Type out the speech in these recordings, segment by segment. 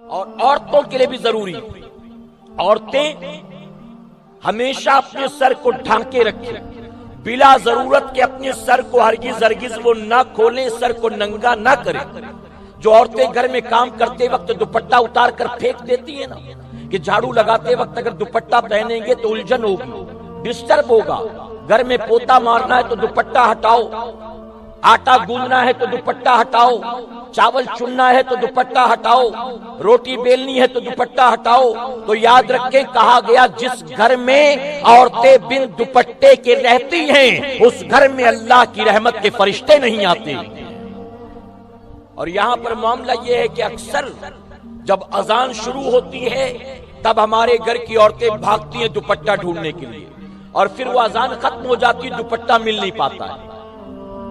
اور عورتوں کے لیے بھی ضروری، عورتیں ہمیشہ اپنے سر کو ڈھانکے رکھیں، بلا ضرورت کے اپنے سر کو ہرگز وہ نہ کھولیں، سر کو ننگا نہ کریں۔ جو عورتیں گھر میں کام کرتے وقت دوپٹہ اتار کر پھینک دیتی ہیں نا، کہ جھاڑو لگاتے وقت اگر دوپٹہ پہنیں گے تو الجھن ہوگی، ڈسٹرب ہوگا، گھر میں پوتا مارنا ہے تو دوپٹہ ہٹاؤ، آٹا گوندنا ہے تو دوپٹہ ہٹاؤ، چاول چننا ہے تو دوپٹہ ہٹاؤ، روٹی بیلنی ہے تو دوپٹہ ہٹاؤ۔ تو یاد رکھیں، کہا گیا جس گھر میں عورتیں بن دوپٹے کے رہتی ہیں اس گھر میں اللہ کی رحمت کے فرشتے نہیں آتے۔ اور یہاں پر معاملہ یہ ہے کہ اکثر جب اذان شروع ہوتی ہے تب ہمارے گھر کی عورتیں بھاگتی ہیں دوپٹہ ڈھونڈنے کے لیے، اور پھر وہ اذان ختم ہو جاتی ہے، دوپٹہ مل نہیں پاتا ہے۔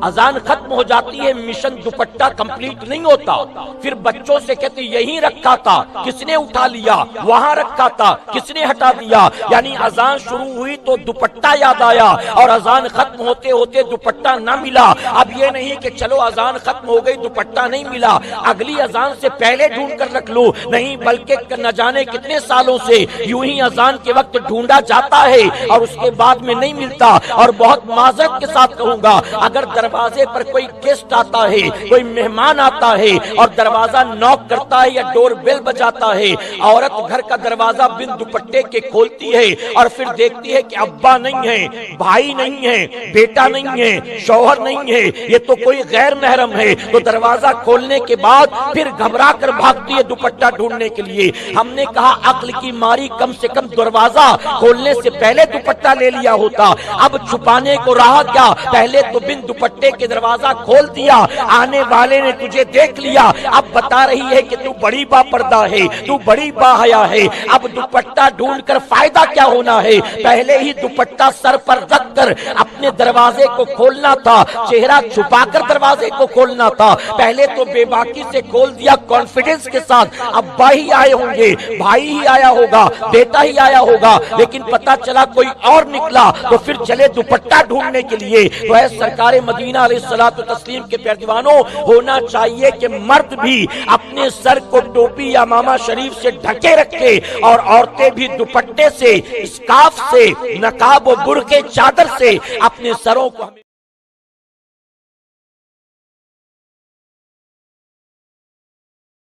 اذان ختم ہو جاتی ہے، مشن دوپٹہ کمپلیٹ نہیں ہوتا، پھر بچوں سے کہتے یہیں رکھا تھا کس نے اٹھا لیا، وہاں رکھا تھا کس نے ہٹا دیا۔ یعنی اذان شروع ہوئی تو دوپٹہ یاد آیا، اور اذان ختم ہوتے ہوتے دوپٹہ نہ ملا۔ اب یہ نہیں کہ چلو اذان ختم ہو گئی دوپٹہ نہیں ملا، اگلی اذان سے پہلے ڈھونڈ کر رکھ لو، نہیں بلکہ نہ جانے کتنے سالوں سے یوں ہی اذان کے وقت ڈھونڈا جاتا ہے اور اس کے بعد میں نہیں ملتا۔ اور بہت معذرت کے ساتھ کہوں گا، اگر دروازے پر کوئی گیسٹ آتا ہے، کوئی مہمان آتا ہے اور دروازہ نوک کرتا ہے یا ڈور بیل بجاتا ہے، عورت گھر کا دروازہ بن دوپٹے کے کھولتی ہے اور پھر دیکھتی ہے کہ ابا نہیں ہے، بھائی نہیں ہے، بیٹا نہیں ہے، شوہر نہیں ہے، یہ تو کوئی غیر محرم ہے، تو دروازہ کھولنے کے بعد پھر گھبرا کر بھاگتی ہے دوپٹہ ڈھونڈنے کے لیے۔ ہم نے کہا عقل کی ماری کم سے کم دروازہ کھولنے سے پہلے دوپٹہ لے لیا ہوتا۔ اب چھپانے کو رہا کیا، پہلے تو بن دوپٹے کے دروازہ کھول دیا، آنے والے نے تجھے دیکھ لیا، اب بتا رہی ہے کہ تو بڑی با پردہ ہے، تو بڑی با حیا ہے۔ اب دوپٹہ ڈھونڈ کر فائدہ کیا ہونا ہے، پہلے ہی دوپٹہ سر پر رکھ کر اپنے دروازے کو کھولنا تھا، چہرہ چھپا کر دروازے کو کھولنا تھا۔ پہلے تو بے باکی سے کھول دیا کانفیڈنس کے ساتھ، ابا ہی آئے ہوں گے، بھائی ہی آیا ہوگا، بیٹا ہی آیا ہوگا، لیکن پتا چلا کوئی اور نکلا تو پھر چلے دوپٹہ ڈھونڈنے کے لیے۔ تو اے سرکار مدینہ علیہ الصلوۃ والتسلیم کے پیارے دیوانوں، ہونا چاہیے کہ مرد بھی اپنے سر کو ٹوپی یا امامہ شریف سے ڈھکے رکھے، اور عورتیں بھی دوپٹے سے، اسکارف سے، نقاب و برقع چادر سے اپنے سروں کو